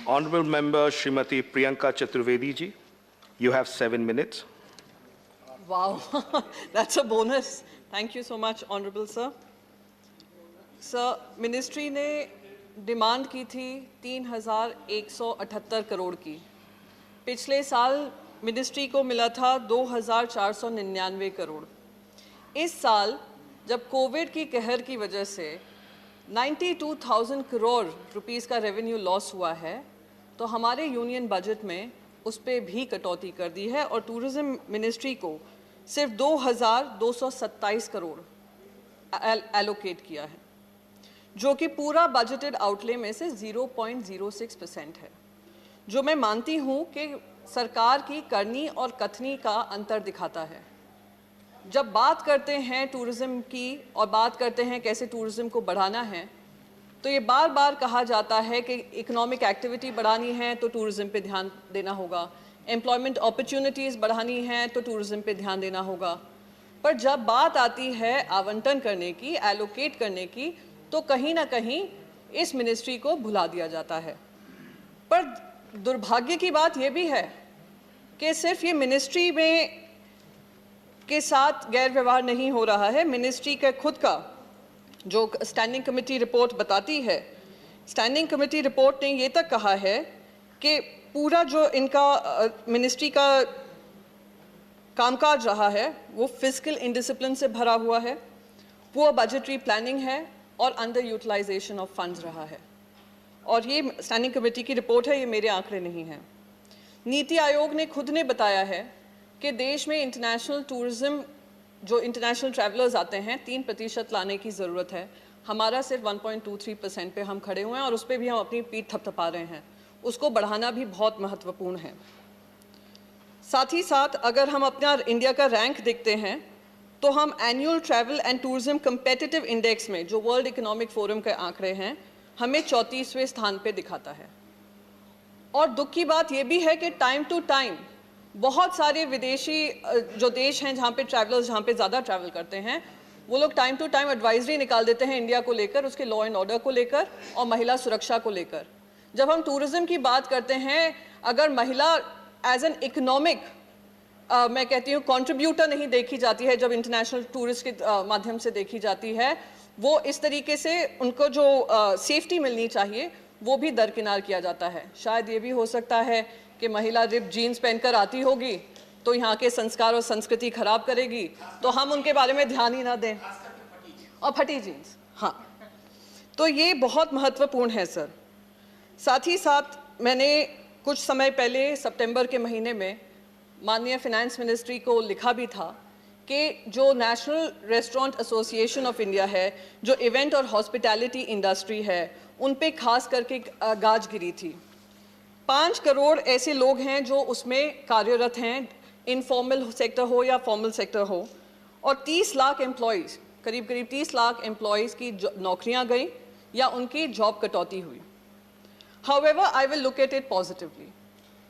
Honorable Member Srimati Priyanka Chaturvedi ji, you have 7 minutes. Wow, that's a bonus. Thank you so much, Honorable Sir. Sir, Ministry ने demand की थी 3,178 करोड़ की. पिछले साल ministry को मिला था 2,499 करोड़. इस साल जब कोविड की कहर की वजह से 92,000 करोड़ रुपीस का रेवेन्यू लॉस हुआ है, तो हमारे यूनियन बजट में उस पर भी कटौती कर दी है और टूरिज़्म मिनिस्ट्री को सिर्फ 2,227 करोड़ एलोकेट किया है, जो कि पूरा बजटेड आउटले में से 0.06% है, जो मैं मानती हूँ कि सरकार की करनी और कथनी का अंतर दिखाता है. जब बात करते हैं टूरिज़्म की और बात करते हैं कैसे टूरिज़्म को बढ़ाना है, तो ये बार बार कहा जाता है कि इकोनॉमिक एक्टिविटी बढ़ानी है तो टूरिज़्म पे ध्यान देना होगा, एम्प्लॉयमेंट अपॉर्चुनिटीज़ बढ़ानी है तो टूरिज़्म पे ध्यान देना होगा. पर जब बात आती है आवंटन करने की, एलोकेट करने की, तो कहीं ना कहीं इस मिनिस्ट्री को भुला दिया जाता है. पर दुर्भाग्य की बात यह भी है कि सिर्फ ये मिनिस्ट्री में के साथ गैर व्यवहार नहीं हो रहा है. मिनिस्ट्री का खुद का जो स्टैंडिंग कमेटी रिपोर्ट बताती है, स्टैंडिंग कमेटी रिपोर्ट ने ये तक कहा है कि पूरा जो इनका मिनिस्ट्री का कामकाज रहा है वो फिस्कल इंडिसिप्लिन से भरा हुआ है, पुअर बजटरी प्लानिंग है और अंडर यूटिलाइजेशन ऑफ फंड्स रहा है. और ये स्टैंडिंग कमेटी की रिपोर्ट है, ये मेरे आंकड़े नहीं हैं. नीति आयोग ने खुद ने बताया है कि देश में इंटरनेशनल टूरिज़्म, जो इंटरनेशनल ट्रैवलर्स आते हैं, 3% लाने की ज़रूरत है. हमारा सिर्फ 1.23% पे हम खड़े हुए हैं और उस पर भी हम अपनी पीठ थपथपा रहे हैं. उसको बढ़ाना भी बहुत महत्वपूर्ण है. साथ ही साथ अगर हम अपना इंडिया का रैंक देखते हैं तो हम annual travel and tourism competitive index में, जो वर्ल्ड इकोनॉमिक फोरम के आंकड़े हैं, हमें 34वें स्थान पे दिखाता है. और दुख की बात यह भी है कि टाइम टू टाइम बहुत सारे विदेशी जो देश हैं जहाँ पे ट्रैवलर्स, जहाँ पे ज़्यादा ट्रैवल करते हैं, वो लोग टाइम टू टाइम एडवाइजरी निकाल देते हैं इंडिया को लेकर, उसके लॉ एंड ऑर्डर को लेकर और महिला सुरक्षा को लेकर. जब हम टूरिज़्म की बात करते हैं, अगर महिला एज एन इकोनॉमिक मैं कहती हूँ कंट्रीब्यूटर नहीं देखी जाती है, जब इंटरनेशनल टूरिस्ट के माध्यम से देखी जाती है, वो इस तरीके से उनको जो सेफ्टी मिलनी चाहिए वो भी दरकिनार किया जाता है. शायद ये भी हो सकता है कि महिला रिप जीन्स पहनकर आती होगी तो यहाँ के संस्कार और संस्कृति खराब करेगी, तो हम उनके बारे में ध्यान ही ना दें. और फटी जीन्स, हाँ, तो ये बहुत महत्वपूर्ण है सर. साथ ही साथ मैंने कुछ समय पहले सितंबर के महीने में माननीय फिनेंस मिनिस्ट्री को लिखा भी था कि जो national restaurant association of India है, जो इवेंट और हॉस्पिटैलिटी इंडस्ट्री है, उन पे खास करके गाज गिरी थी. 5 करोड़ ऐसे लोग हैं जो उसमें कार्यरत हैं, इनफॉर्मल सेक्टर हो या फॉर्मल सेक्टर हो, और 30 लाख एम्प्लॉयज़, करीब 30 लाख एम्प्लॉयज़ की नौकरियां गई या उनकी जॉब कटौती हुई. However, I will look at it positively.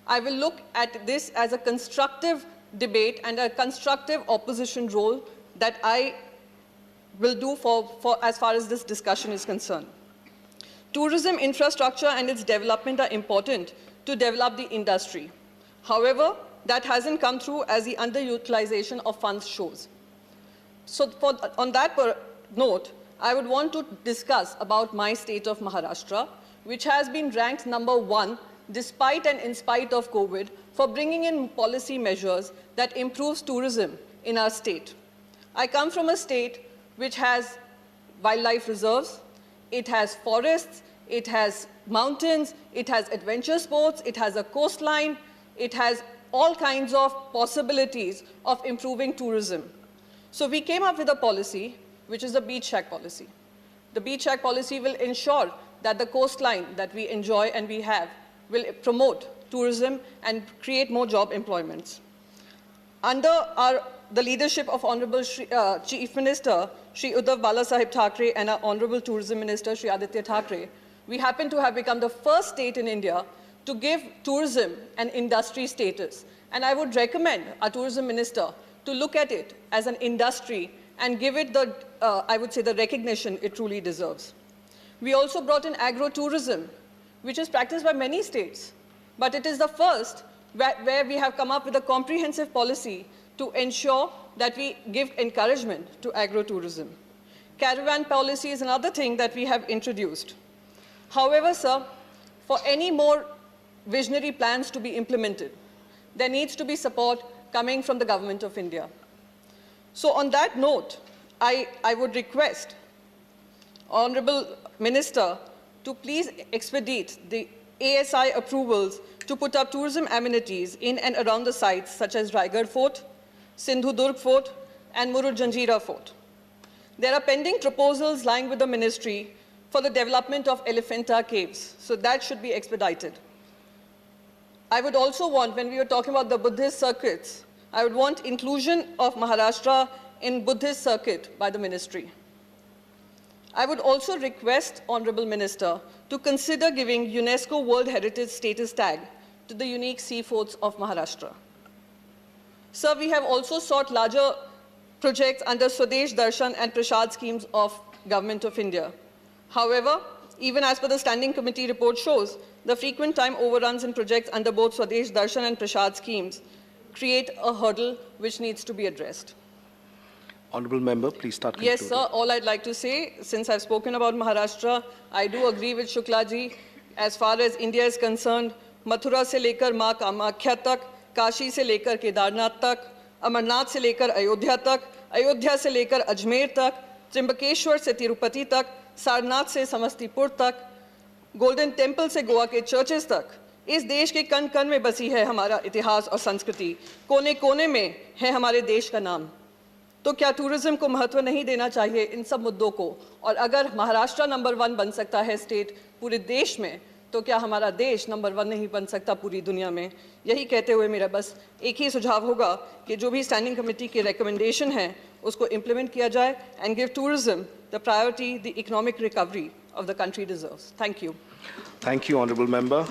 I will look at this as a constructive debate and a constructive opposition role that I will do for as far as this discussion is concerned. Tourism infrastructure and its development are important to develop the industry. However, that hasn't come through as the underutilization of funds shows. So on that note, I would want to discuss about my state of Maharashtra, which has been ranked #1 despite and in spite of COVID for bringing in policy measures that improves tourism in our state. I come from a state which has wildlife reserves, it has forests, it has mountains, it has adventure sports, it has a coastline, it has all kinds of possibilities of improving tourism. So we came up with a policy, which is the beach shack policy. The beach shack policy will ensure that the coastline that we enjoy and we have will promote tourism and create more job employments. Under the leadership of Honorable Chief Minister Shri Uddhav Balasaheb Thackeray and our Honorable Tourism Minister Shri Aditya Thackeray, we happen to have become the first state in India to give tourism an industry status. And I would recommend our Tourism Minister to look at it as an industry and give it the, I would say, the recognition it truly deserves. We also brought in agro-tourism, which is practiced by many states, but it is the first where we have come up with a comprehensive policy to ensure that we give encouragement to agro-tourism. Caravan policy is another thing that we have introduced. However, sir, for any more visionary plans to be implemented, there needs to be support coming from the Government of India. So on that note, I would request Honorable Minister to please expedite the ASI approvals to put up tourism amenities in and around the sites such as Raigad Fort, Sindhu Durg Fort, and Murud Janjira Fort. There are pending proposals lying with the ministry for the development of Elephanta caves, so that should be expedited. I would also want, when we were talking about the Buddhist circuits, I would want inclusion of Maharashtra in Buddhist circuit by the ministry. I would also request Honorable Minister to consider giving UNESCO World Heritage status tag to the unique sea forts of Maharashtra. Sir, we have also sought larger projects under Swadesh Darshan and Prasad schemes of Government of India. However, even as per the Standing Committee report shows, the frequent time overruns in projects under both Swadesh Darshan and Prasad schemes create a hurdle which needs to be addressed. Honorable Member, please start concluding. Yes, sir. All I'd like to say, since I've spoken about Maharashtra, I do agree with Shukla ji. As far as India is concerned, Mathura se lekar Maa Kamakhya tak, Kashi se lekar Kedarnath tak, Amarnath se lekar Ayodhya tak, Ayodhya se lekar Ajmer tak, Trimbakeshwar se Tirupati tak, Sarnath से समस्तीपुर तक, golden temple से गोवा के churches तक, इस देश के कण कण में बसी है हमारा इतिहास और संस्कृति, कोने कोने में है हमारे देश का नाम। तो क्या टूरिज्म को महत्व नहीं देना चाहिए इन सब मुद्दों को? और अगर महाराष्ट्र नंबर 1 बन सकता है स्टेट पूरे देश में, तो क्या हमारा देश नंबर 1 नहीं बन सकता पूरी दुनिया में? यही कहते हुए मेरा बस एक ही सुझाव होगा कि जो भी स्टैंडिंग कमेटी की रिकमेंडेशन है उसको इम्प्लीमेंट किया जाए and give tourism the priority the economic recovery of the country deserves. Thank you. Thank you, Honorable Member.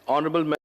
Honorable